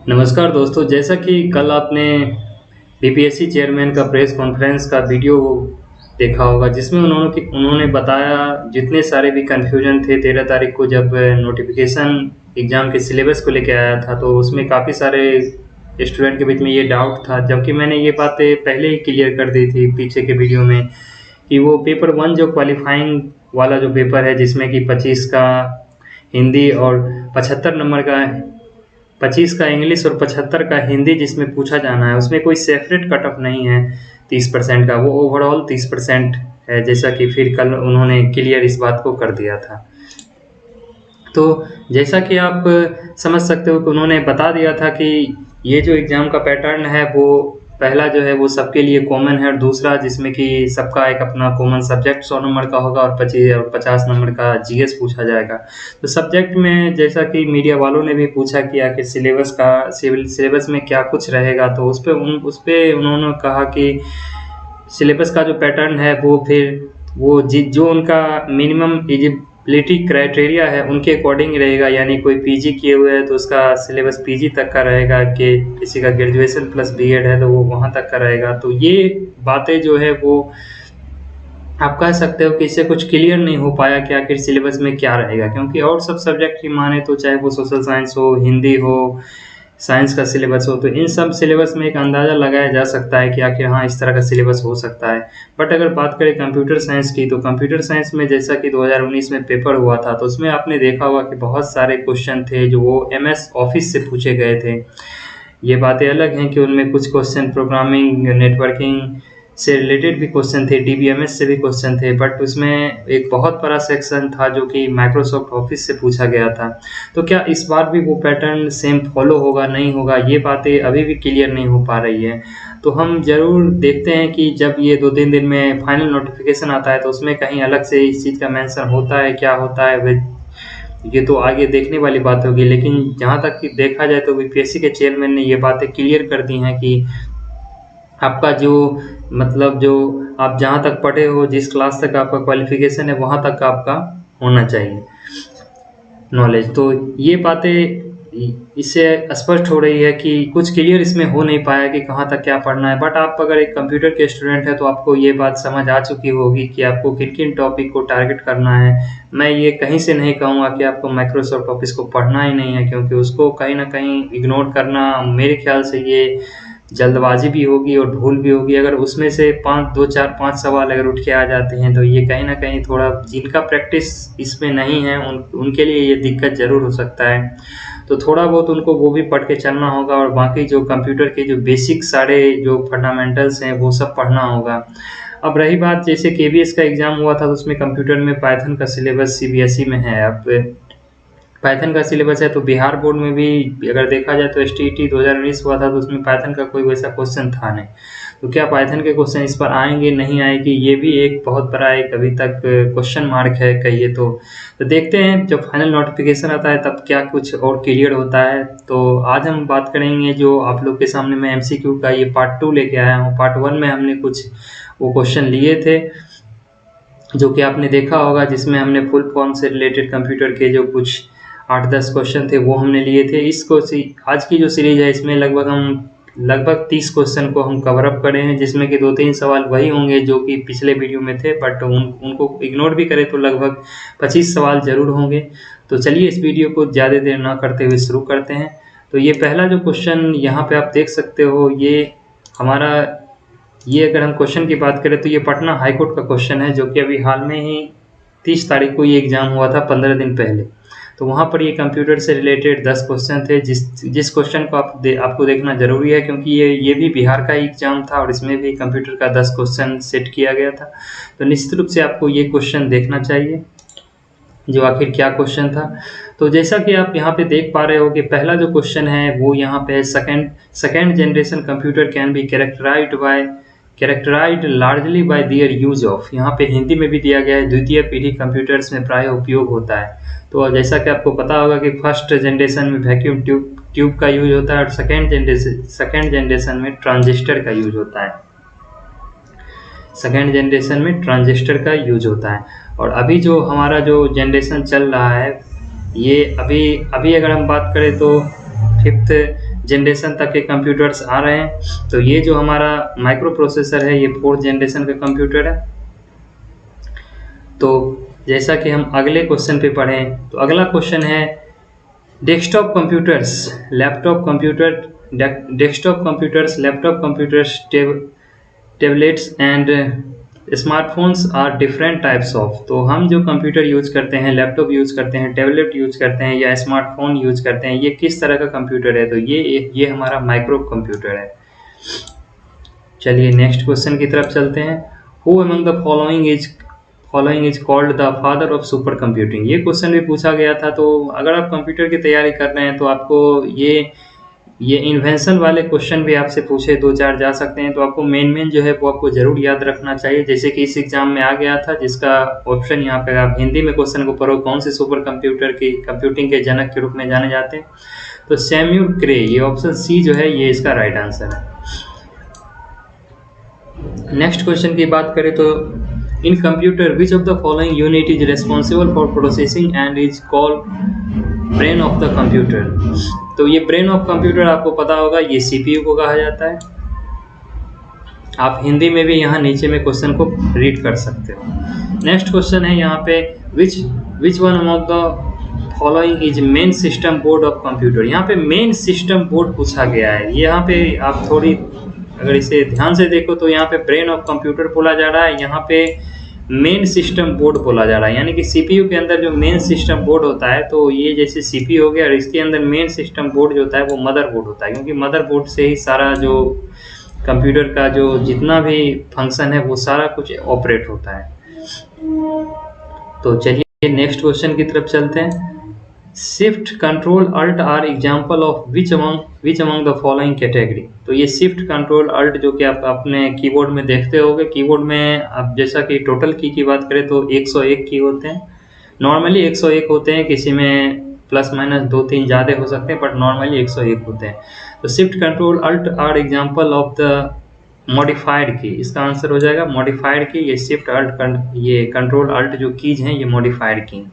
नमस्कार दोस्तों, जैसा कि कल आपने बीपीएससी चेयरमैन का प्रेस कॉन्फ्रेंस का वीडियो देखा होगा, जिसमें उन्होंने बताया जितने सारे भी कन्फ्यूजन थे 13 तारीख को जब नोटिफिकेशन एग्ज़ाम के सिलेबस को लेके आया था, तो उसमें काफ़ी सारे स्टूडेंट के बीच में ये डाउट था, जबकि मैंने ये बातें पहले ही क्लियर कर दी थी पीछे के वीडियो में कि वो पेपर 1 जो क्वालिफाइंग वाला जो पेपर है, जिसमें कि 25 का हिंदी और 75 नंबर का 25 का इंग्लिश और 75 का हिंदी जिसमें पूछा जाना है, उसमें कोई सेपरेट कट ऑफ नहीं है 30% का, वो ओवरऑल 30% है, जैसा कि फिर कल उन्होंने क्लियर इस बात को कर दिया था। तो जैसा कि आप समझ सकते हो कि उन्होंने बता दिया था कि ये जो एग्ज़ाम का पैटर्न है वो पहला जो है वो सबके लिए कॉमन है, और दूसरा जिसमें कि सबका एक अपना कॉमन सब्जेक्ट 100 नंबर का होगा और 50 नंबर का जीएस पूछा जाएगा। तो सब्जेक्ट में जैसा कि मीडिया वालों ने भी पूछा कि आखिर सिलेबस में क्या कुछ रहेगा, तो उस पे उन्होंने कहा कि सिलेबस का जो पैटर्न है वो फिर जो उनका मिनिमम एलिजिबिलिटी क्राइटेरिया है उनके अकॉर्डिंग रहेगा, यानी कोई पीजी किए हुए है तो उसका सिलेबस पीजी तक का रहेगा, कि किसी का ग्रेजुएशन प्लस बीएड है तो वो वहाँ तक का रहेगा। तो ये बातें जो है वो आप कह सकते हो कि इससे कुछ क्लियर नहीं हो पाया कि आखिर सिलेबस में क्या रहेगा, क्योंकि और सब सब्जेक्ट की माने तो चाहे वो सोशल साइंस हो, हिंदी हो, साइंस का सिलेबस हो, तो इन सब सिलेबस में एक अंदाज़ा लगाया जा सकता है कि आखिर हाँ, इस तरह का सिलेबस हो सकता है। बट अगर बात करें कंप्यूटर साइंस की, तो कंप्यूटर साइंस में जैसा कि 2019 में पेपर हुआ था, तो उसमें आपने देखा होगा कि बहुत सारे क्वेश्चन थे जो वो एमएस ऑफिस से पूछे गए थे। ये बातें अलग हैं कि उनमें कुछ क्वेश्चन प्रोग्रामिंग, नेटवर्किंग से रिलेटेड भी क्वेश्चन थे, डीबीएमएस से भी क्वेश्चन थे, बट उसमें एक बहुत बड़ा सेक्शन था जो कि माइक्रोसॉफ्ट ऑफिस से पूछा गया था। तो क्या इस बार भी वो पैटर्न सेम फॉलो होगा, नहीं होगा, ये बातें अभी भी क्लियर नहीं हो पा रही है। तो हम ज़रूर देखते हैं कि जब ये 2-3 दिन में फाइनल नोटिफिकेशन आता है तो उसमें कहीं अलग से इस चीज़ का मेंशन होता है, क्या होता है ये तो आगे देखने वाली बात होगी। लेकिन जहाँ तक कि देखा जाए तो बीपीएससी के चेयरमैन ने ये बातें क्लियर कर दी हैं कि आपका जो जो आप जहाँ तक पढ़े हो, जिस क्लास तक आपका क्वालिफ़िकेशन है, वहाँ तक का आपका होना चाहिए नॉलेज। तो ये बातें इससे स्पष्ट हो रही है कि कुछ क्लियर इसमें हो नहीं पाया कि कहाँ तक क्या पढ़ना है। बट आप अगर एक कंप्यूटर के स्टूडेंट हैं तो आपको ये बात समझ आ चुकी होगी कि आपको किन-किन टॉपिक को टारगेट करना है। मैं ये कहीं से नहीं कहूँगा कि आपको माइक्रोसॉफ्ट ऑफिस को पढ़ना ही नहीं है, क्योंकि उसको कहीं न कहीं इग्नोर करना मेरे ख़्याल से ये जल्दबाज़ी भी होगी और भूल भी होगी। अगर उसमें से 5 2, 4, 5 सवाल अगर उठ के आ जाते हैं, तो ये कहीं न कहीं थोड़ा जिनका प्रैक्टिस इसमें नहीं है उनके लिए ये दिक्कत ज़रूर हो सकता है। तो थोड़ा बहुत उनको वो भी पढ़ के चलना होगा, और बाकी जो कंप्यूटर के जो बेसिक सारे जो फंडामेंटल्स हैं वो सब पढ़ना होगा। अब रही बात, जैसे केवीएस का एग्ज़ाम हुआ था तो उसमें कंप्यूटर में पाइथन का सिलेबस सीबीएसई में है। अब पाइथन का सिलेबस है तो बिहार बोर्ड में भी अगर देखा जाए तो एसटीईटी 2019 हुआ था तो उसमें पाइथन का कोई वैसा क्वेश्चन था नहीं। तो क्या पाइथन के क्वेश्चन इस बार आएँगे, नहीं आएँगे, ये भी एक बहुत बड़ा एक अभी तक क्वेश्चन मार्क है कहिए तो। तो देखते हैं जब फाइनल नोटिफ़िकेशन आता है तब क्या कुछ और क्लियर होता है। तो आज हम बात करेंगे, जो आप लोग के सामने मैं एमसीक्यू का ये पार्ट 2 लेके आया हूँ। पार्ट 1 में हमने कुछ वो क्वेश्चन लिए थे, जो कि आपने देखा होगा, जिसमें हमने फुल फॉर्म से रिलेटेड कंप्यूटर के जो कुछ 8-10 क्वेश्चन थे वो हमने लिए थे। आज की जो सीरीज़ है इसमें लगभग 30 क्वेश्चन को हम कवर अप करे हैं, जिसमें कि 2-3 सवाल वही होंगे जो कि पिछले वीडियो में थे, बट उनको इग्नोर भी करें तो लगभग 25 सवाल ज़रूर होंगे। तो चलिए इस वीडियो को ज़्यादा देर ना करते हुए शुरू करते हैं। तो ये पहला जो क्वेश्चन यहाँ पे आप देख सकते हो, हमारा ये अगर हम क्वेश्चन की बात करें तो ये पटना हाई कोर्ट का क्वेश्चन है, जो कि अभी हाल में ही 30 तारीख को ये एग्ज़ाम हुआ था, 15 दिन पहले। तो वहाँ पर ये कंप्यूटर से रिलेटेड 10 क्वेश्चन थे, जिस क्वेश्चन को आपको देखना ज़रूरी है, क्योंकि ये भी बिहार का ही एग्ज़ाम था और इसमें भी कंप्यूटर का 10 क्वेश्चन सेट किया गया था। तो निश्चित रूप से आपको ये क्वेश्चन देखना चाहिए, जो आखिर क्या क्वेश्चन था। तो जैसा कि आप यहाँ पे देख पा रहे हो कि पहला जो क्वेश्चन है वो यहाँ पे है, second generation computer can be characterised largely by their use of. यहाँ पे हिंदी में भी दिया गया है, द्वितीय पीढ़ी कंप्यूटर्स में प्राय उपयोग होता है। तो जैसा कि आपको पता होगा कि फर्स्ट जनरेशन में वैक्यूम ट्यूब का यूज होता है, और सेकेंड जनरेशन में ट्रांजिस्टर का यूज होता है। सेकेंड जनरेशन में ट्रांजिस्टर का यूज होता है। और अभी जो हमारा जो जनरेशन चल रहा है, ये अभी अगर हम बात करें तो फिफ्थ जनरेशन तक के कंप्यूटर्स आ रहे हैं। तो ये जो हमारा माइक्रो प्रोसेसर है ये 4th जनरेशन का कंप्यूटर है। तो जैसा कि हम अगले क्वेश्चन पे पढ़ें, तो अगला क्वेश्चन है desktop computers, laptop computer, desktop computers, laptop computers, tablets and smartphones are different types of. तो हम जो कंप्यूटर यूज़ करते हैं, लैपटॉप यूज़ करते हैं, टैबलेट यूज़ करते हैं या स्मार्टफोन यूज़ करते हैं, ये किस तरह का कंप्यूटर है? तो ये हमारा माइक्रो कंप्यूटर है। चलिए नेक्स्ट क्वेश्चन की तरफ चलते हैं। Who among the following is called the father of super computing. ये क्वेश्चन भी पूछा गया था। तो अगर आप कंप्यूटर की तैयारी कर रहे हैं तो आपको ये इन्वेंशन वाले क्वेश्चन भी आपसे पूछे 2-4 जा सकते हैं। तो आपको मेन जो है वो आपको जरूर याद रखना चाहिए। जैसे कि इस एग्जाम में आ गया था, जिसका ऑप्शन यहाँ पे आप हिंदी में क्वेश्चन को पढ़ो, कौन से सुपर कंप्यूटर की कंप्यूटिंग के जनक के रूप में जाने जाते हैं? तो सैम्यूल क्रे, ये ऑप्शन सी जो है ये इसका राइट आंसर है। नेक्स्ट क्वेश्चन की बात करें तो इन computer which of the following unit is responsible for processing and is called brain of the computer. तो ये ब्रेन ऑफ कंप्यूटर आपको पता होगा, ये सीपीयू को कहा जाता है। आप हिंदी में भी यहाँ नीचे में क्वेश्चन को रीड कर सकते हो। नेक्स्ट क्वेश्चन है यहाँ पे which one among the following is main system board of computer. यहाँ पे मेन सिस्टम बोर्ड पूछा गया है। यहाँ पे आप थोड़ी अगर इसे ध्यान से देखो तो यहाँ पे ब्रेन ऑफ कंप्यूटर बोला जा रहा है, यहाँ पे मेन सिस्टम बोर्ड बोला जा रहा है। यानी कि सीपीयू के अंदर जो मेन सिस्टम बोर्ड होता है, तो ये जैसे सीपीयू हो गया और इसके अंदर मेन सिस्टम बोर्ड जो होता है वो मदरबोर्ड होता है, क्योंकि मदरबोर्ड से ही सारा जो कंप्यूटर का जो जितना भी फंक्शन है वो सारा कुछ ऑपरेट होता है। तो चलिए नेक्स्ट क्वेश्चन की तरफ चलते हैं। Shift control alt are example of which among the following category. तो ये शिफ्ट कंट्रोल अल्ट जो कि आप अपने कीबोर्ड में देखते होगे, कीबोर्ड में आप जैसा कि टोटल की बात करें तो 101 की होते हैं। नॉर्मली 101 होते हैं, किसी में प्लस माइनस 2-3 ज़्यादा हो सकते हैं, बट नॉर्मली 101 होते हैं। तो shift control alt are example of the modified key, इसका आंसर हो जाएगा मॉडिफाइड की। ये शिफ्ट अल्ट ये कंट्रोल अल्ट जो कीज हैं ये मॉडिफाइड की।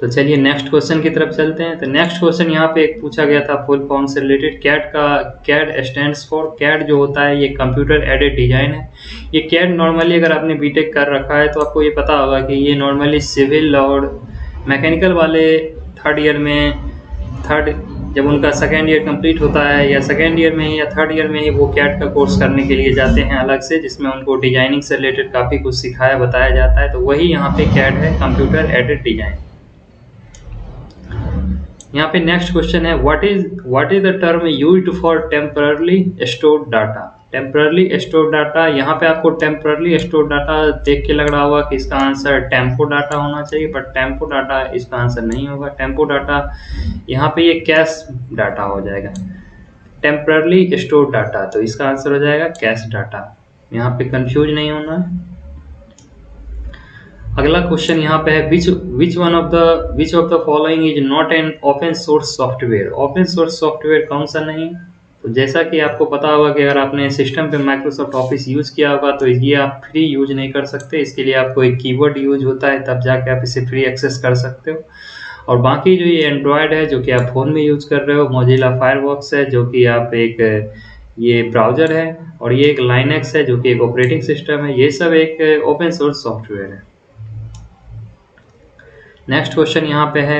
तो चलिए नेक्स्ट क्वेश्चन की तरफ चलते हैं। तो नेक्स्ट क्वेश्चन यहाँ पे एक पूछा गया था फुल फॉर्म से related. CAD stands for, CAD जो होता है ये कंप्यूटर एडेड डिजाइन है। ये कैड नॉर्मली अगर आपने बीटेक कर रखा है तो आपको ये पता होगा कि ये नॉर्मली सिविल और मैकेनिकल वाले जब उनका सेकेंड ईयर कंप्लीट होता है या सेकेंड ईयर में ही या थर्ड ईयर में ही वो कैड का कोर्स करने के लिए जाते हैं अलग से, जिसमें उनको डिजाइनिंग से रिलेटेड काफ़ी कुछ सिखाया बताया जाता है। तो वही यहाँ पे कैड है, कंप्यूटर एडेड डिजाइन। यहाँ पे नेक्स्ट क्वेश्चन है what is the term used for temporarily stored data. Temporarily stored data, यहाँ पे आपको टेम्पररली स्टोर्ड डाटा देख के लग रहा होगा कि इसका आंसर टेम्पो डाटा होना चाहिए, बट टेम्पो डाटा इसका आंसर नहीं होगा। टेम्पो डाटा यहाँ पे ये कैश डाटा हो जाएगा। टेम्पररली स्टोर्ड डाटा, तो इसका आंसर हो जाएगा कैश डाटा। यहाँ पे कंफ्यूज नहीं होना है। अगला क्वेश्चन यहाँ पे है which of the following is not an open source software. Open source software कौन सा नहीं? तो जैसा कि आपको पता होगा कि अगर आपने सिस्टम पे माइक्रोसॉफ्ट ऑफिस यूज किया होगा तो ये आप फ्री यूज नहीं कर सकते। इसके लिए आपको एक कीवर्ड यूज होता है, तब जाके आप इसे फ्री एक्सेस कर सकते हो। और बाकी जो ये एंड्रॉयड है जो कि आप फोन में यूज कर रहे हो, मोजिला फायरफॉक्स है जो कि आप एक ये ब्राउजर है, और ये एक लाइनक्स है जो कि एक ऑपरेटिंग सिस्टम है। ये सब एक ओपन सोर्स सॉफ्टवेयर है। नेक्स्ट क्वेश्चन यहाँ पे है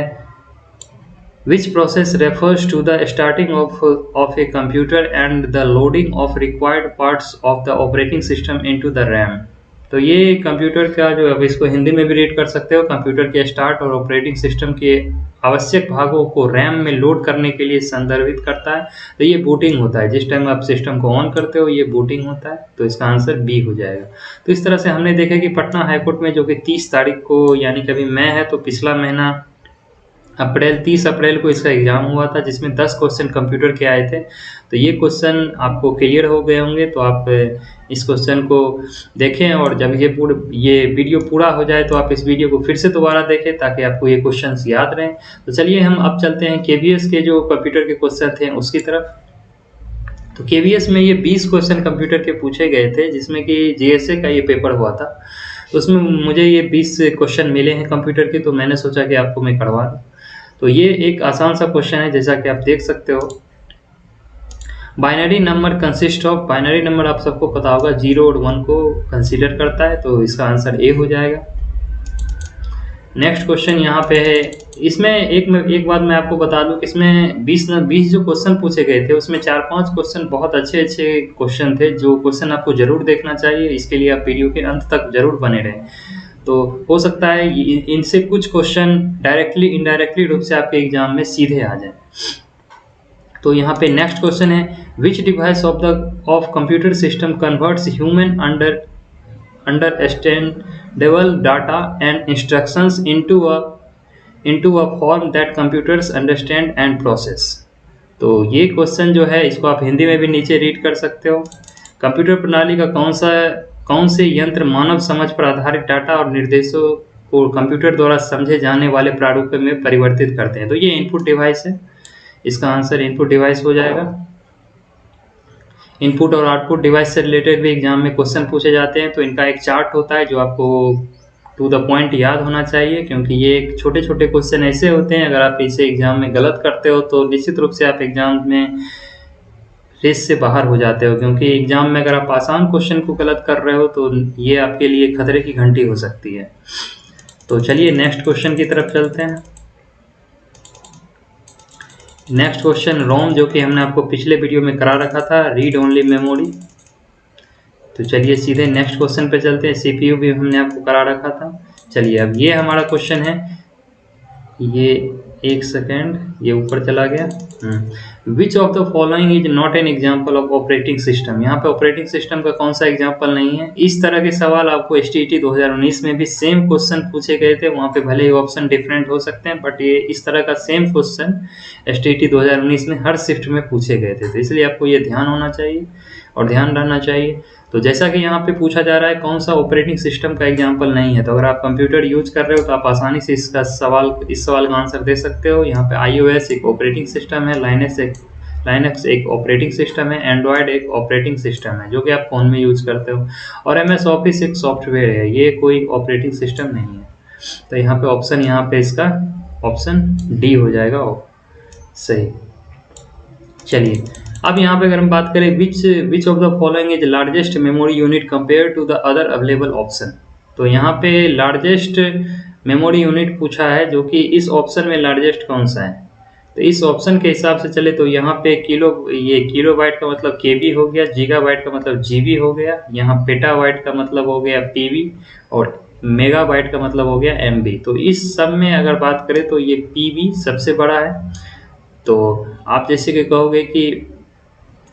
which process refers to the starting of a computer and the loading of required parts of the operating system into the RAM. तो ये कंप्यूटर का जो, अब इसको हिंदी में भी रीड कर सकते हो, कंप्यूटर के स्टार्ट और ऑपरेटिंग सिस्टम के आवश्यक भागों को रैम में लोड करने के लिए संदर्भित करता है। तो ये बूटिंग होता है, जिस टाइम आप सिस्टम को ऑन करते हो ये बूटिंग होता है। तो इसका आंसर बी हो जाएगा। तो इस तरह से हमने देखा कि पटना हाईकोर्ट में जो कि 30 तारीख को, यानी कि अभी मई है तो पिछला महीना 30 अप्रैल को इसका एग्जाम हुआ था, जिसमें 10 क्वेश्चन कंप्यूटर के आए थे। तो ये क्वेश्चन आपको क्लियर हो गए होंगे, तो आप इस क्वेश्चन को देखें और जब ये वीडियो पूरा हो जाए तो आप इस वीडियो को फिर से दोबारा देखें ताकि आपको ये क्वेश्चंस याद रहें। तो चलिए हम अब चलते हैं केवीएस के जो कंप्यूटर के क्वेश्चन थे उसकी तरफ। तो केवीएस में ये 20 क्वेश्चन कंप्यूटर के पूछे गए थे, जिसमें कि जीएसए का ये पेपर हुआ था। तो उसमें मुझे ये 20 क्वेश्चन मिले हैं कंप्यूटर के, तो मैंने सोचा कि आपको मैं करवा दूँ। तो ये एक आसान सा क्वेश्चन है, जैसा कि आप देख सकते हो। Binary number consist of, binary number आप सबको पता होगा 0 और 1 को कंसीडर करता है, तो इसका आंसर ए हो जाएगा। नेक्स्ट क्वेश्चन यहाँ पे है, इसमें एक बात मैं आपको बता दूं कि इसमें 20 जो क्वेश्चन पूछे गए थे उसमें 4-5 क्वेश्चन बहुत अच्छे क्वेश्चन थे, जो क्वेश्चन आपको जरूर देखना चाहिए। इसके लिए आप वीडियो के अंत तक जरूर बने रहें। तो हो सकता है इनसे कुछ क्वेश्चन डायरेक्टली इनडायरेक्टली रूप से आपके एग्जाम में सीधे आ जाए। तो यहाँ पे नेक्स्ट क्वेश्चन है, विच device of computer system converts human understandable data and instructions into a form that computers understand and process। तो ये क्वेश्चन जो है इसको आप हिंदी में भी नीचे रीड कर सकते हो। कंप्यूटर प्रणाली का कौन से यंत्र मानव समझ पर आधारित डाटा और निर्देशों को कंप्यूटर द्वारा समझे जाने वाले प्रारूप में परिवर्तित करते हैं। तो ये इनपुट डिवाइस है, इसका आंसर इनपुट डिवाइस हो जाएगा। इनपुट और आउटपुट डिवाइस से रिलेटेड भी एग्जाम में क्वेश्चन पूछे जाते हैं, तो इनका एक चार्ट होता है जो आपको टू द पॉइंट याद होना चाहिए, क्योंकि ये छोटे छोटे क्वेश्चन ऐसे होते हैं, अगर आप इसे एग्जाम में गलत करते हो तो निश्चित रूप से आप एग्जाम में रेस से बाहर हो जाते हो, क्योंकि एग्जाम में अगर आप आसान क्वेश्चन को गलत कर रहे हो तो ये आपके लिए खतरे की घंटी हो सकती है। तो चलिए नेक्स्ट क्वेश्चन की तरफ चलते हैं। नेक्स्ट क्वेश्चन, रोम, जो कि हमने आपको पिछले वीडियो में करा रखा था, रीड ओनली मेमोरी। तो चलिए सीधे नेक्स्ट क्वेश्चन पे चलते हैं। सीपीयू भी हमने आपको करा रखा था। चलिए अब ये हमारा क्वेश्चन है, ये एक सेकेंड, ये ऊपर चला गया। विच of the following is not an example of operating system. यहाँ पे ऑपरेटिंग सिस्टम का कौन सा एग्जाम्पल नहीं है। इस तरह के सवाल आपको STT 2019 में भी सेम क्वेश्चन पूछे गए थे, वहाँ पे भले ही ऑप्शन डिफरेंट हो सकते हैं, बट ये इस तरह का सेम क्वेश्चन STT 2019 में हर शिफ्ट में पूछे गए थे। तो इसलिए आपको ये ध्यान होना चाहिए और ध्यान रहना चाहिए। तो जैसा कि यहाँ पे पूछा जा रहा है कौन सा ऑपरेटिंग सिस्टम का एग्जाम्पल नहीं है, तो अगर आप कंप्यूटर यूज कर रहे हो तो आप आसानी से इस सवाल का आंसर दे सकते हो। यहाँ पे iOS एक ऑपरेटिंग सिस्टम है, लाइनक्स एक ऑपरेटिंग सिस्टम है, एंड्रॉयड एक ऑपरेटिंग सिस्टम है जो कि आप फोन में यूज करते हो, और MS ऑफिस एक सॉफ्टवेयर है, ये कोई ऑपरेटिंग सिस्टम नहीं है। तो यहाँ पे ऑप्शन, यहाँ पे इसका ऑप्शन डी हो जाएगा सही। चलिए अब यहाँ पे अगर हम बात करें which of the following is largest memory unit compare to the other available option. तो यहाँ पे लार्जेस्ट मेमोरी यूनिट पूछा है, जो कि इस ऑप्शन में लार्जेस्ट कौन सा है। तो इस ऑप्शन के हिसाब से चले तो यहाँ पे किलोबाइट का मतलब KB हो गया, गीगाबाइट का मतलब GB हो गया, यहाँ पेटाबाइट का मतलब हो गया PB, और मेगाबाइट का मतलब हो गया MB। तो इस सब में अगर बात करें तो ये PB सबसे बड़ा है। तो आप जैसे कि कहोगे कि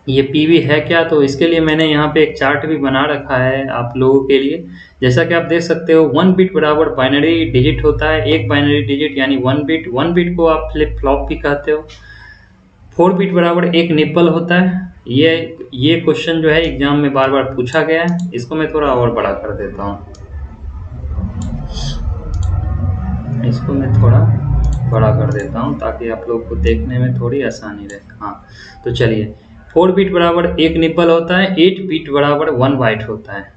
ये PB है क्या, तो इसके लिए मैंने यहाँ पे एक चार्ट भी बना रखा है आप लोगों के लिए। जैसा कि आप देख सकते हो 1 बिट बराबर बाइनरी डिजिट होता है, एक बाइनरी डिजिट यानी 1 बिट को आप फ्लिप फ्लॉप भी कहते हो। 4 बिट बराबर एक निप्पल होता है। ये क्वेश्चन जो है एग्जाम में बार बार पूछा गया है। इसको मैं थोड़ा और बड़ा कर देता हूँ, इसको मैं थोड़ा बड़ा कर देता हूँ ताकि आप लोग को देखने में थोड़ी आसानी रहे। हाँ, तो चलिए 4 बिट बराबर एक निप्पल होता है, 8 बिट बराबर 1 बाइट होता है।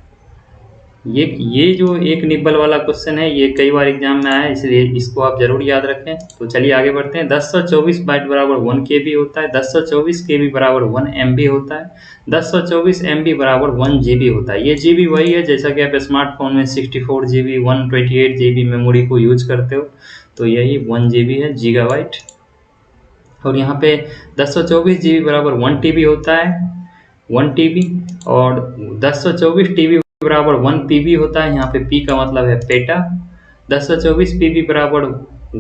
ये जो एक निप्पल वाला क्वेश्चन है ये कई बार एग्जाम में आया है, इसलिए इसको आप जरूर याद रखें। तो चलिए आगे बढ़ते हैं। 1024 बाइट बराबर 1 KB होता है, 1024 KB बराबर 1 MB होता है, 1024 MB बराबर 1 GB होता है। ये GB वही है जैसा कि आप स्मार्टफोन में 64 GB 128 GB मेमोरी को यूज करते हो, तो यही 1 GB है, गीगाबाइट। और यहाँ पे 1024 GB बराबर 1 TB होता है, 1 TB, और 1024 TB बराबर 1 PB होता है। यहाँ पे P का मतलब है पेटा। 1024 PB बराबर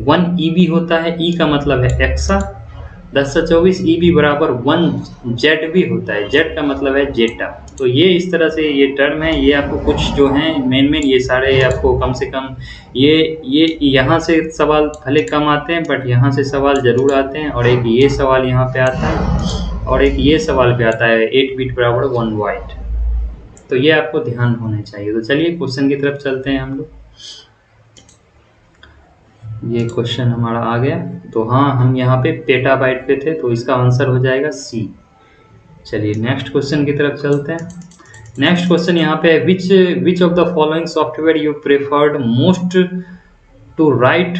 1 EB होता है, E का मतलब है एक्सा। 1024 EB बराबर 1 ZB होता है, Z का मतलब है जेटा। तो ये इस तरह से ये टर्म है, ये आपको कुछ जो हैं मेन ये सारे आपको कम से कम ये यहाँ से सवाल भले कम आते हैं बट यहाँ से सवाल जरूर आते हैं, और एक ये सवाल यहाँ पे आता है और एक ये सवाल पे आता है 8 बिट बराबर 1 बाइट। तो ये आपको ध्यान होने चाहिए। तो चलिए क्वेश्चन की तरफ चलते हैं हम लोग। ये क्वेश्चन हमारा आ गया। तो हाँ, हम यहाँ पे पेटाबाइट पे थे, तो इसका आंसर हो जाएगा C। चलिए नेक्स्ट क्वेश्चन की तरफ चलते हैं। नेक्स्ट क्वेश्चन यहाँ पे which of the following software you preferred most to write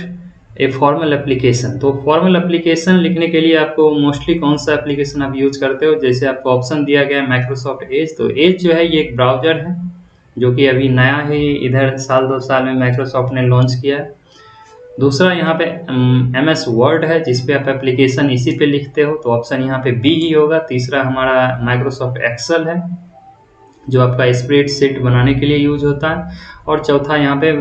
a formal application. तो फॉर्मल एप्लीकेशन लिखने के लिए आपको मोस्टली कौन सा एप्लीकेशन आप यूज करते हो? जैसे आपको ऑप्शन दिया गया है माइक्रोसॉफ्ट एज। तो एज जो है ये एक ब्राउजर है जो कि अभी नया ही इधर साल 2 साल में माइक्रोसॉफ्ट ने लॉन्च किया है। दूसरा यहाँ पे MS वर्ड है जिस पे आप एप्लीकेशन इसी पे लिखते हो, तो ऑप्शन यहाँ पे बी ही होगा। तीसरा हमारा माइक्रोसॉफ्ट एक्सेल है जो आपका स्प्रेडशीट बनाने के लिए यूज होता है। और चौथा यहाँ पे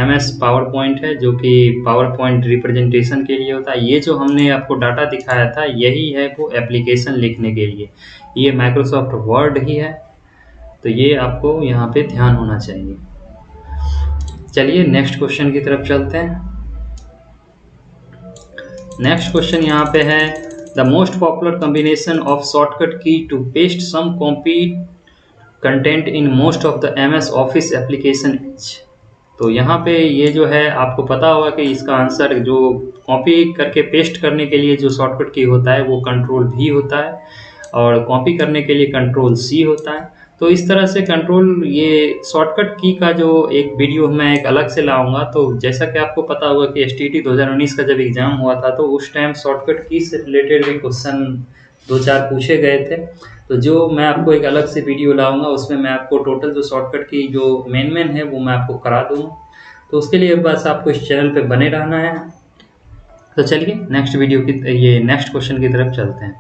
MS पावर पॉइंट है जो कि पावर पॉइंट रिप्रेजेंटेशन के लिए होता है। ये जो हमने आपको डाटा दिखाया था यही है वो एप्लीकेशन लिखने के लिए, ये माइक्रोसॉफ्ट वर्ड ही है। तो ये आपको यहाँ पे ध्यान होना चाहिए। चलिए नेक्स्ट क्वेश्चन की तरफ चलते हैं। नेक्स्ट क्वेश्चन यहाँ पे है the most popular combination of shortcut key to paste some copy content in most of the MS office application is. तो यहाँ पे ये जो है आपको पता होगा कि इसका आंसर जो कॉपी करके पेस्ट करने के लिए जो शॉर्टकट की होता है वो कंट्रोल V होता है और कॉपी करने के लिए कंट्रोल C होता है। तो इस तरह से कंट्रोल ये शॉर्टकट की का जो एक वीडियो मैं एक अलग से लाऊंगा। तो जैसा कि आपको पता होगा कि STT 2019 का जब एग्ज़ाम हुआ था तो उस टाइम शॉर्टकट की से रिलेटेड भी क्वेश्चन 2-4 पूछे गए थे। तो जो मैं आपको एक अलग से वीडियो लाऊंगा उसमें मैं आपको टोटल जो शॉर्टकट की जो मेन है वो मैं आपको करा दूँगा। तो उसके लिए बस आपको इस चैनल पे बने रहना है। तो चलिए नेक्स्ट वीडियो की ये नेक्स्ट क्वेश्चन की तरफ चलते हैं।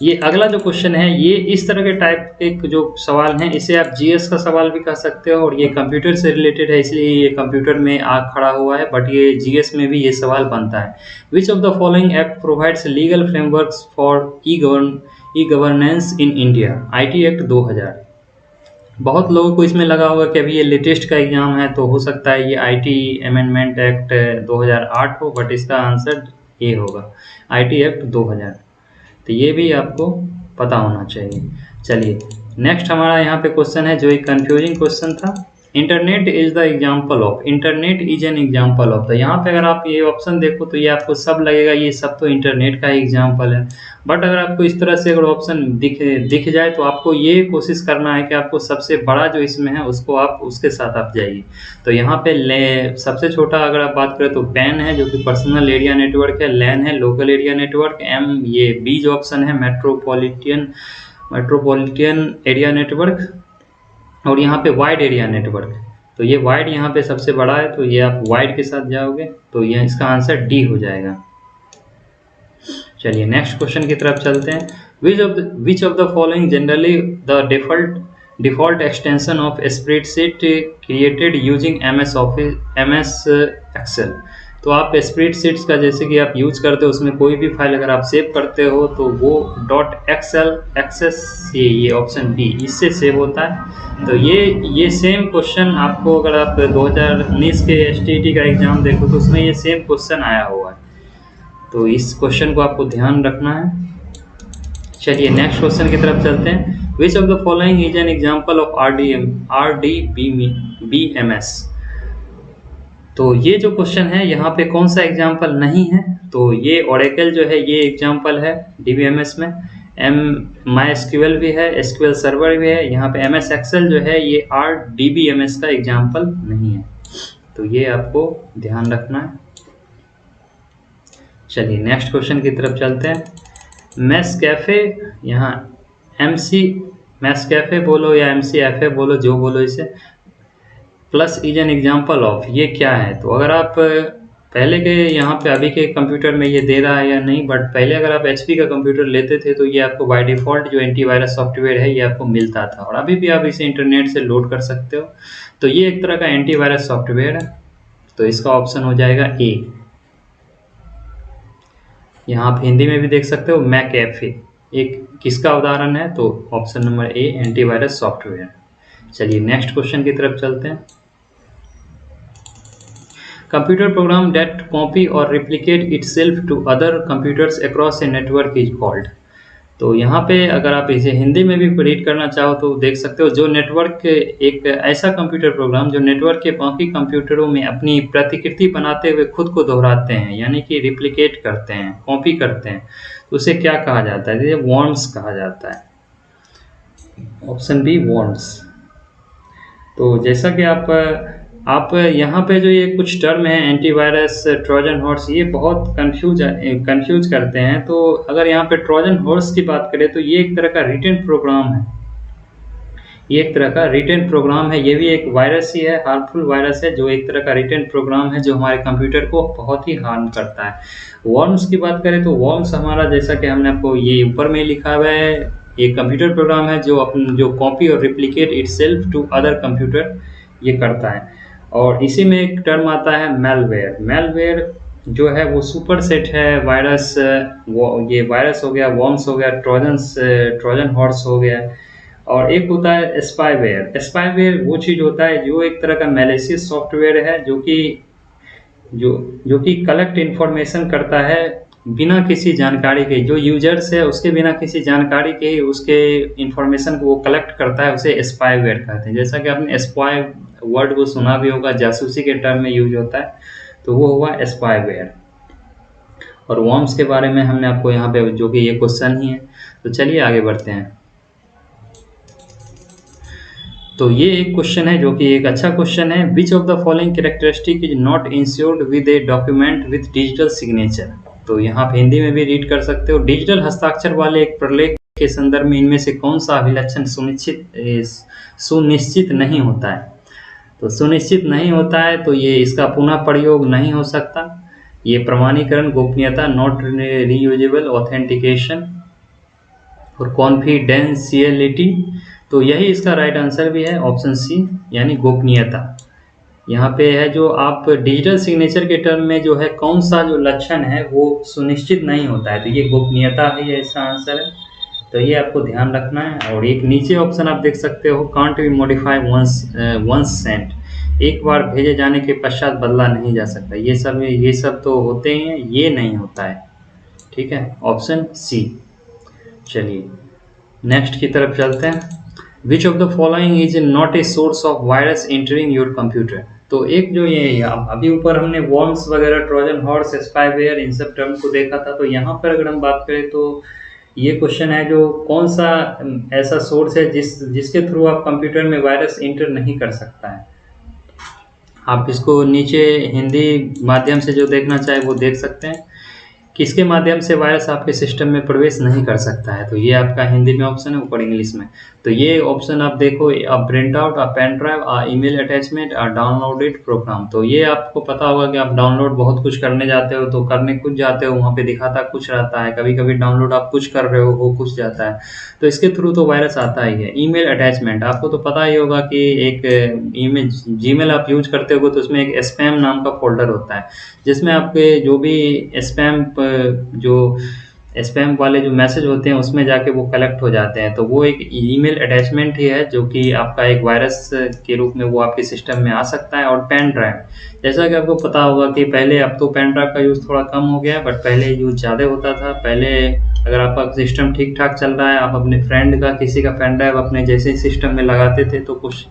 ये अगला जो क्वेश्चन है ये इस तरह के टाइप के जो सवाल हैं इसे आप GS का सवाल भी कह सकते हो और ये कंप्यूटर से रिलेटेड है इसलिए ये कंप्यूटर में आ खड़ा हुआ है, बट ये GS में भी ये सवाल बनता है। Which of the following act provides legal frameworks for e governance in India? IT act 2000। बहुत लोगों को इसमें लगा होगा कि अभी ये लेटेस्ट का एग्जाम है तो हो सकता है ये IT अमेंडमेंट एक्ट 2008 हो, बट इसका आंसर ये होगा IT एक्ट 2000। तो ये भी आपको पता होना चाहिए। चलिए नेक्स्ट हमारा यहाँ पे क्वेश्चन है जो एक कंफ्यूजिंग क्वेश्चन था। Internet is the example of, internet is an example of. तो यहाँ पे अगर आप ये ऑप्शन देखो तो ये आपको सब लगेगा ये सब तो इंटरनेट का ही एग्जाम्पल है, बट अगर आपको इस तरह से अगर ऑप्शन दिख जाए तो आपको ये कोशिश करना है कि आपको सबसे बड़ा जो इसमें है उसको आप उसके साथ आप जाइए। तो यहाँ पे सबसे छोटा अगर आप बात करें तो पैन है जो कि पर्सनल एरिया नेटवर्क है, लैन है लोकल एरिया नेटवर्क, ये बी जो ऑप्शन है मेट्रोपॉलिटन एरिया नेटवर्क, और यहाँ पे वाइड एरिया नेटवर्क। तो ये वाइड यहाँ पे सबसे बड़ा है तो ये आप वाइड के साथ जाओगे तो ये इसका आंसर डी हो जाएगा। चलिए नेक्स्ट क्वेश्चन की तरफ चलते हैं। Which of the following generally the default extension of spreadsheet created using MS Excel. तो आप स्प्रेडशीट्स का जैसे कि आप यूज करते हो उसमें कोई भी फाइल अगर आप सेव करते हो तो वो .xl ये ऑप्शन बी इससे सेव होता है। तो ये सेम क्वेश्चन आपको अगर आप 2019 के STT का एग्जाम देखो तो उसमें ये सेम क्वेश्चन आया हुआ है, तो इस क्वेश्चन को आपको ध्यान रखना है। चलिए नेक्स्ट क्वेश्चन की तरफ चलते हैं। Which of the following is an example of RDBMS। तो ये जो क्वेश्चन है यहाँ पे कौन सा एग्जाम्पल नहीं है? तो ये ओरेकल जो है ये एग्जाम्पल है DBMS में, MySQL भी है, SQL सर्वर भी है। यहाँ पे MS एक्सेल जो है ये RDBMS का एग्जाम्पल नहीं है, तो ये आपको ध्यान रखना है। चलिए नेक्स्ट क्वेश्चन की तरफ चलते हैं। मैस्कैफे, यहाँ मैस्कैफे बोलो या MCFA बोलो, जो बोलो इसे, plus is an example of, ये क्या है? तो अगर आप पहले के यहाँ पे अभी के कंप्यूटर में ये दे रहा है या नहीं, बट पहले अगर आप HP का कंप्यूटर लेते थे तो ये आपको बाय डिफ़ॉल्ट जो एंटीवायरस सॉफ्टवेयर है ये आपको मिलता था और अभी भी आप इसे इंटरनेट से लोड कर सकते हो। तो ये एक तरह का एंटीवायरस सॉफ्टवेयर है, तो इसका ऑप्शन हो जाएगा ए। यहाँ आप हिंदी में भी देख सकते हो मैकएफे, एक किसका उदाहरण है? तो option number A antivirus software. चलिए नेक्स्ट क्वेश्चन की तरफ चलते हैं। कंप्यूटर प्रोग्राम दैट कॉपी और replicate itself to other computers across a network is called. तो यहाँ पे अगर आप इसे हिंदी में भी रीड करना चाहो तो देख सकते हो, जो नेटवर्क, एक ऐसा कंप्यूटर प्रोग्राम जो नेटवर्क के बाकी कंप्यूटरों में अपनी प्रतिकृति बनाते हुए खुद को दोहराते हैं, यानी कि रिप्लिकेट करते हैं, कॉपी करते हैं, तो उसे क्या कहा जाता है? ये वॉर्म्स कहा जाता है, ऑप्शन बी वॉर्म्स। तो जैसा कि आप आप यहाँ पे जो ये कुछ टर्म है एंटीवायरस, ट्रोजन हॉर्स, ये बहुत कंफ्यूज करते हैं। तो अगर यहाँ पे ट्रोजन हॉर्स की बात करें तो ये एक तरह का रिटन प्रोग्राम है। ये एक तरह का रिटन प्रोग्राम है, ये भी एक वायरस ही है, हार्मफुल वायरस है, जो एक तरह का रिटन प्रोग्राम है जो हमारे कंप्यूटर को बहुत ही हार्म करता है। वर्म्स की बात करें तो वर्म्स हमारा, जैसा कि हमने आपको ये ऊपर में लिखा हुआ है, एक कंप्यूटर प्रोग्राम है जो कॉपी और replicate itself to other computer ये करता है। और इसी में एक टर्म आता है मेलवेयर। मेलवेयर जो है वो सुपर सेट है वायरस, ये वायरस हो गया, वर्म्स हो गया, ट्रोजन हॉर्स हो गया। और एक होता है स्पाईवेयर। स्पाईवेयर वो चीज़ होता है जो एक तरह का मैलिशियस सॉफ्टवेयर है जो जो कि कलेक्ट इन्फॉर्मेशन करता है बिना किसी जानकारी के, जो यूजर्स है उसके बिना किसी जानकारी के उसके इन्फॉर्मेशन को वो कलेक्ट करता है, उसे स्पाईवेयर कहते हैं। जैसा कि आपने स्पाई वर्ड को सुना भी होगा, जासूसी के टर्म में यूज होता है, तो वो हुआ स्पाईवेयर। और वर्म्स के बारे में हमने आपको यहाँ पे जो कि ये क्वेश्चन ही है, तो चलिए आगे बढ़ते हैं। तो ये एक क्वेश्चन है जो कि एक अच्छा क्वेश्चन है। Which of the following characteristic is not insured with a document with digital signature. तो यहाँ पे हिंदी में भी रीड कर सकते हो। डिजिटल हस्ताक्षर वाले एक प्रलेख के संदर्भ में इनमें से कौन सा अभिलक्षण सुनिश्चित नहीं होता है। तो सुनिश्चित नहीं होता है तो ये इसका पुनः प्रयोग नहीं हो सकता। ये प्रमाणीकरण, गोपनीयता, नॉट रीयूजेबल, ऑथेंटिकेशन और कॉन्फिडेंशियलिटी। तो यही इसका राइट आंसर भी है, ऑप्शन सी, यानी गोपनीयता। यहाँ पे है जो आप डिजिटल सिग्नेचर के टर्म में जो है कौन सा जो लक्षण है वो सुनिश्चित नहीं होता है, तो ये गोपनीयता ही है इसका आंसर है। तो ये आपको ध्यान रखना है। और एक नीचे ऑप्शन आप देख सकते हो, can't be modify once sent. एक बार भेजे जाने के पश्चात बदला नहीं जा सकता। ये सब तो होते हैं, ये नहीं होता है। ठीक है, ऑप्शन सी। चलिए नेक्स्ट की तरफ चलते हैं। Which of the following is not a source of virus entering your computer. तो एक जो ये अभी ऊपर हमने वर्म्स वगैरह, ट्रोजन हॉर्स, स्पाईवेयर, इन सब टर्म को देखा था। तो यहाँ पर अगर हम बात करें तो ये क्वेश्चन है जो कौन सा ऐसा सोर्स है जिसके थ्रू आप कंप्यूटर में वायरस एंटर नहीं कर सकता है। आप इसको नीचे हिंदी माध्यम से जो देखना चाहे वो देख सकते हैं। किसके माध्यम से वायरस आपके सिस्टम में प्रवेश नहीं कर सकता है। तो ये आपका हिंदी में ऑप्शन है, ऊपर इंग्लिश में। तो ये ऑप्शन आप देखो, a print out, a pen drive, a email attachment, a downloaded program. तो ये आपको पता होगा कि आप डाउनलोड बहुत कुछ करने जाते हो, तो करने कुछ जाते हो, वहाँ पे दिखाता कुछ रहता है। कभी कभी डाउनलोड आप कुछ कर रहे हो कुछ जाता है, तो इसके थ्रू तो वायरस आता ही है। ईमेल अटैचमेंट, आपको तो पता ही होगा कि एक ईमेल, जीमेल आप यूज करते हो तो उसमें एक स्पैम नाम का फोल्डर होता है, जिसमें आपके जो भी स्पैम वाले जो मैसेज होते हैं उसमें जाके वो कलेक्ट हो जाते हैं। तो वो एक ईमेल अटैचमेंट ही है जो कि आपका एक वायरस के रूप में वो आपके सिस्टम में आ सकता है। और पेन ड्राइव, जैसा कि आपको पता होगा कि पहले, अब तो पेन ड्राइव का यूज़ थोड़ा कम हो गया है, बट पहले यूज़ ज़्यादा होता था। पहले अगर आपका सिस्टम ठीक ठाक चल रहा है, आप अपने फ्रेंड का किसी का पेन ड्राइव अपने जैसे सिस्टम में लगाते थे, तो कुछ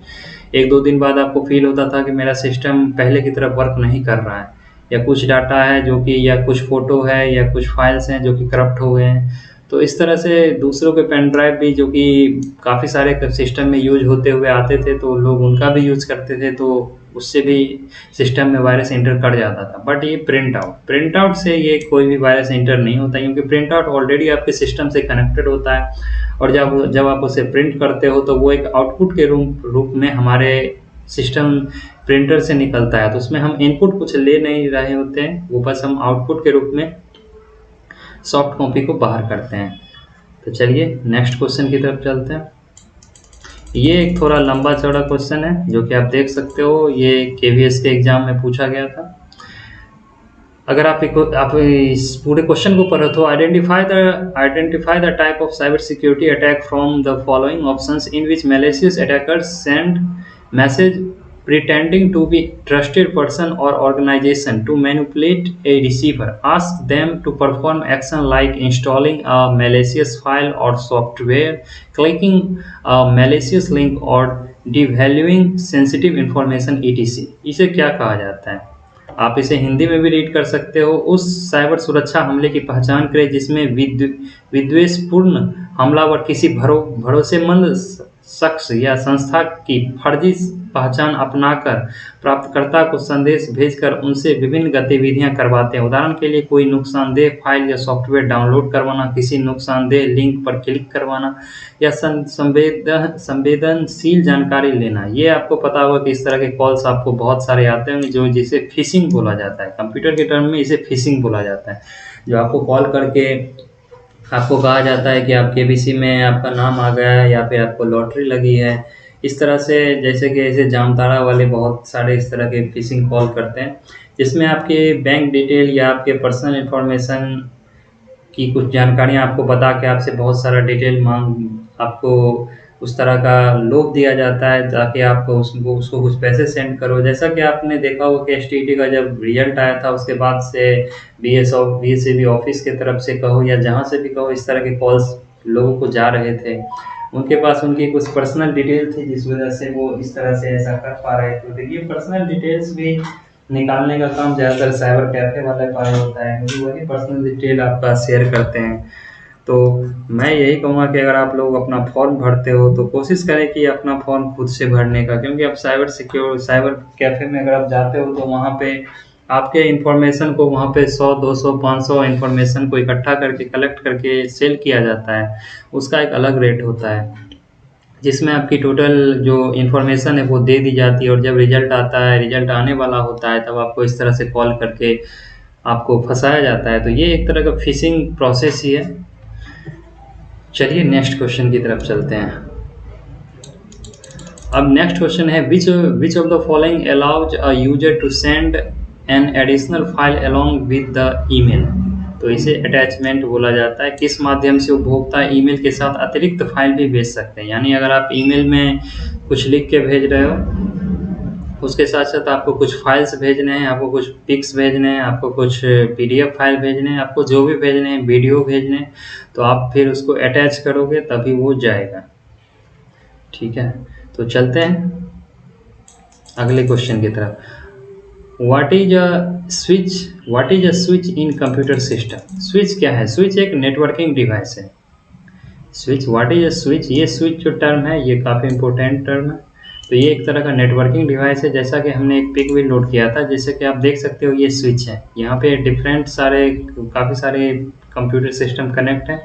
1-2 दिन बाद आपको फील होता था कि मेरा सिस्टम पहले की तरह वर्क नहीं कर रहा है, या कुछ डाटा है जो कि, या कुछ फ़ोटो है, या कुछ फाइल्स हैं जो कि करप्ट हो गए हैं। तो इस तरह से दूसरों के पेन ड्राइव भी जो कि काफ़ी सारे सिस्टम में यूज होते हुए आते थे, तो लोग उनका भी यूज़ करते थे, तो उससे भी सिस्टम में वायरस एंटर कर जाता था। बट ये प्रिंट आउट से ये कोई भी वायरस एंटर नहीं होता, क्योंकि प्रिंट आउट ऑलरेडी आपके सिस्टम से कनेक्टेड होता है। और जब आप उसे प्रिंट करते हो तो वो एक आउटपुट के रूप में हमारे सिस्टम प्रिंटर से निकलता है, तो उसमें हम इनपुट कुछ ले नहीं रहे होते हैं, वो बस हम आउटपुट के रूप में सॉफ्ट कॉपी को बाहर करते हैं। तो चलिए नेक्स्ट क्वेश्चन की तरफ चलते हैं। ये एक थोड़ा लंबा चौड़ा क्वेश्चन है जो कि आप देख सकते हो, ये KVS के एग्जाम में पूछा गया था। अगर आप इस पूरे क्वेश्चन को पढ़ो तो identify the type of cyber security attack from the following options in which malicious attackers send message pretending to be trusted person or organization to manipulate a receiver. Ask them to perform action like installing a malicious file or software, clicking a malicious link or devaluing sensitive information etc. इसे क्या कहा जाता है? आप इसे हिंदी में भी read कर सकते हो। उस साइबर सुरक्षा हमले की पहचान करें जिसमें विद्वेषपूर्ण हमलावर किसी भरोसेमंद शख्स या संस्था की फर्जी पहचान अपनाकर प्राप्तकर्ता को संदेश भेजकर उनसे विभिन्न गतिविधियां करवाते हैं। उदाहरण के लिए कोई नुकसानदेह फाइल या सॉफ्टवेयर डाउनलोड करवाना, किसी नुकसानदेह लिंक पर क्लिक करवाना या संवेदनशील जानकारी लेना। ये आपको पता होगा कि इस तरह के कॉल्स आपको बहुत सारे आते होंगे, जो जिसे फिशिंग बोला जाता है। कंप्यूटर के टर्म में इसे फिशिंग बोला जाता है, जो आपको कॉल करके आपको कहा जाता है कि आप केबीसी में आपका नाम आ गया है या फिर आपको लॉटरी लगी है। इस तरह से जैसे कि ऐसे जामताड़ा वाले बहुत सारे इस तरह के फिशिंग कॉल करते हैं, जिसमें आपके बैंक डिटेल या आपके पर्सनल इन्फॉर्मेशन की कुछ जानकारियाँ आपको बता के आपसे बहुत सारा डिटेल मांग आपको उस तरह का लोभ दिया जाता है, ताकि आप उसको कुछ पैसे सेंड करो। जैसा कि आपने देखा होगा कि एसटीईटी का जब रिजल्ट आया था, उसके बाद से बीएसईबी ऑफिस की तरफ से कहो या जहाँ से भी कहो, इस तरह के कॉल्स लोगों को जा रहे थे। उनके पास उनकी कुछ पर्सनल डिटेल थी, जिस वजह से वो इस तरह से ऐसा कर पा रहे थे। तो ये पर्सनल डिटेल्स भी निकालने का काम ज़्यादातर साइबर कैफे वाले का होता है, क्योंकि वही पर्सनल डिटेल आपका शेयर करते हैं। तो मैं यही कहूँगा कि अगर आप लोग अपना फॉर्म भरते हो तो कोशिश करें कि अपना फॉर्म खुद से भरने का, क्योंकि आप साइबर कैफे में अगर आप जाते हो तो वहाँ पे आपके इन्फॉर्मेशन को वहाँ पे 100, 200, 500 इन्फॉर्मेशन को इकट्ठा करके कलेक्ट करके सेल किया जाता है। उसका एक अलग रेट होता है, जिसमें आपकी टोटल जो इन्फॉर्मेशन है वो दे दी जाती है, और जब रिजल्ट आता है, रिजल्ट आने वाला होता है, तब आपको इस तरह से कॉल करके आपको फंसाया जाता है। तो ये एक तरह का फिशिंग प्रोसेस ही है। चलिए नेक्स्ट क्वेश्चन की तरफ चलते हैं। अब नेक्स्ट क्वेश्चन है, which of the following allows a user to send an additional file along with the email. तो इसे अटैचमेंट बोला जाता है। किस माध्यम से उपभोक्ता ईमेल के साथ अतिरिक्त फाइल भी भेज सकते हैं। यानी अगर आप ईमेल में कुछ लिख के भेज रहे हो, उसके साथ साथ आपको कुछ फाइल्स भेजने हैं, आपको कुछ पिक्स भेजने हैं, आपको कुछ पीडीएफ फाइल भेजने हैं, आपको जो भी भेजने हैं, वीडियो भेजने हैं, तो आप फिर उसको अटैच करोगे तभी वो जाएगा। ठीक है, तो चलते हैं अगले क्वेश्चन की तरफ। What is a switch in computer system. Switch क्या है? स्विच एक नेटवर्किंग डिवाइस है। Switch, what is a switch, ये स्विच जो टर्म है ये काफ़ी इंपॉर्टेंट टर्म है। तो ये एक तरह का नेटवर्किंग डिवाइस है। जैसा कि हमने एक पिक भी लोड किया था, जैसे कि आप देख सकते हो ये स्विच है। यहाँ पे काफ़ी सारे कंप्यूटर सिस्टम कनेक्ट हैं,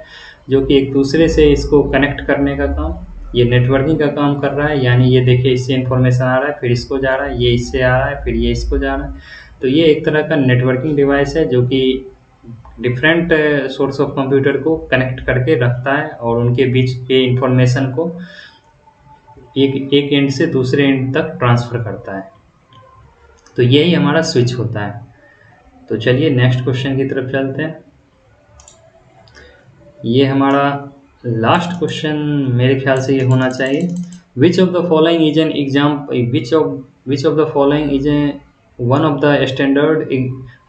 जो कि एक दूसरे से इसको कनेक्ट करने का काम, ये नेटवर्किंग का काम कर रहा है। यानी ये देखिए, इससे इन्फॉर्मेशन आ रहा है, फिर इसको जा रहा है, ये इससे आ रहा है, फिर ये इसको जा रहा है। तो ये एक तरह का नेटवर्किंग डिवाइस है, जो कि डिफरेंट सोर्स ऑफ कंप्यूटर को कनेक्ट करके रखता है और उनके बीच के इंफॉर्मेशन को एक एंड से दूसरे एंड तक ट्रांसफ़र करता है। तो यही हमारा स्विच होता है। तो चलिए नेक्स्ट क्वेश्चन की तरफ चलते हैं। ये हमारा लास्ट क्वेश्चन मेरे ख्याल से ये होना चाहिए। विच of the following is an which of the following is one of the standard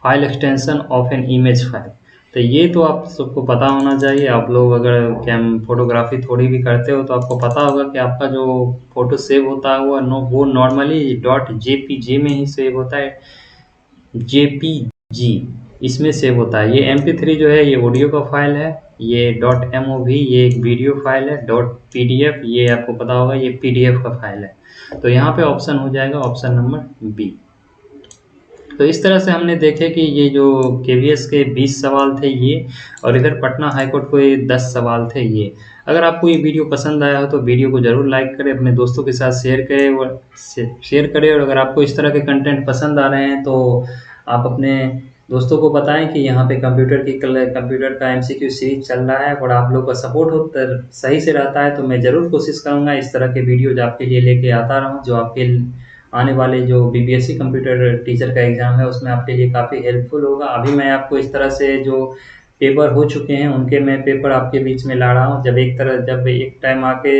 file extension of an image file. तो ये तो आप सबको पता होना चाहिए। आप लोग अगर फोटोग्राफी थोड़ी भी करते हो तो आपको पता होगा कि आपका जो फोटो सेव होता है वो नॉर्मली .jpg में ही सेव होता है। JPG इसमें सेव होता है। ये MP3 जो है ये ऑडियो का फाइल है, ये .mov ये एक वीडियो फाइल है, .pdf ये आपको पता होगा ये PDF का फाइल है। तो यहाँ पे ऑप्शन हो जाएगा ऑप्शन नंबर बी। तो इस तरह से हमने देखे कि ये जो KVS के 20 सवाल थे ये, और इधर पटना हाईकोर्ट के 10 सवाल थे ये। अगर आपको ये वीडियो पसंद आया हो तो वीडियो को ज़रूर लाइक करें, अपने दोस्तों के साथ शेयर करें, और अगर आपको इस तरह के कंटेंट पसंद आ रहे हैं तो आप अपने दोस्तों को बताएं कि यहाँ पे कंप्यूटर का MCQ सीरीज चल रहा है, और आप लोग का सपोर्ट सही से रहता है तो मैं ज़रूर कोशिश करूँगा इस तरह के वीडियोज आपके लिए लेके आता रहूँ, जो आपके आने वाले जो BPSC कंप्यूटर टीचर का एग्ज़ाम है उसमें आपके लिए काफ़ी हेल्पफुल होगा। अभी मैं आपको इस तरह से जो पेपर हो चुके हैं उनके मैं पेपर आपके बीच में ला रहा हूँ। जब एक टाइम आके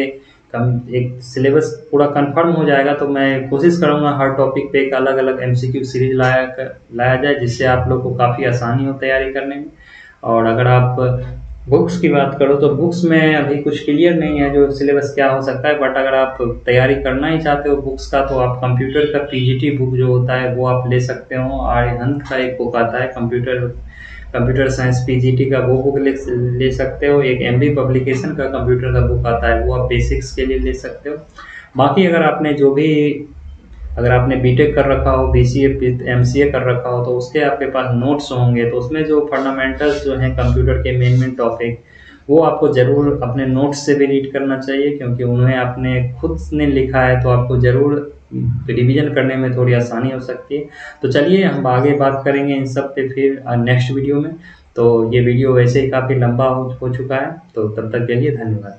एक सिलेबस पूरा कंफर्म हो जाएगा तो मैं कोशिश करूँगा हर टॉपिक पे एक अलग अलग MCQ सीरीज लाया जाए, जिससे आप लोग को काफ़ी आसानी हो तैयारी करने में। और अगर आप बुक्स की बात करो तो बुक्स में अभी कुछ क्लियर नहीं है जो सिलेबस क्या हो सकता है, बट अगर आप तैयारी करना ही चाहते हो बुक्स का तो आप कंप्यूटर का PGT बुक जो होता है वो आप ले सकते हो। आर्यहंत का एक बुक आता है कंप्यूटर कंप्यूटर साइंस पीजीटी का वो बुक ले सकते हो। एक एमबी पब्लिकेशन का कंप्यूटर का बुक आता है, वो आप बेसिक्स के लिए ले सकते हो। बाकी अगर आपने बीटेक कर रखा हो, बीसीए एमसीए कर रखा हो, तो उसके आपके पास नोट्स होंगे, तो उसमें जो फंडामेंटल्स जो हैं कंप्यूटर के मेन टॉपिक, वो आपको ज़रूर अपने नोट्स से भी रीड करना चाहिए, क्योंकि उन्हें आपने खुद ने लिखा है, तो आपको ज़रूर रिवीजन करने में थोड़ी आसानी हो सकती है। तो चलिए हम आगे बात करेंगे इन सब पे फिर नेक्स्ट वीडियो में। तो ये वीडियो वैसे ही काफ़ी लंबा हो चुका है, तो तब तक के लिए धन्यवाद।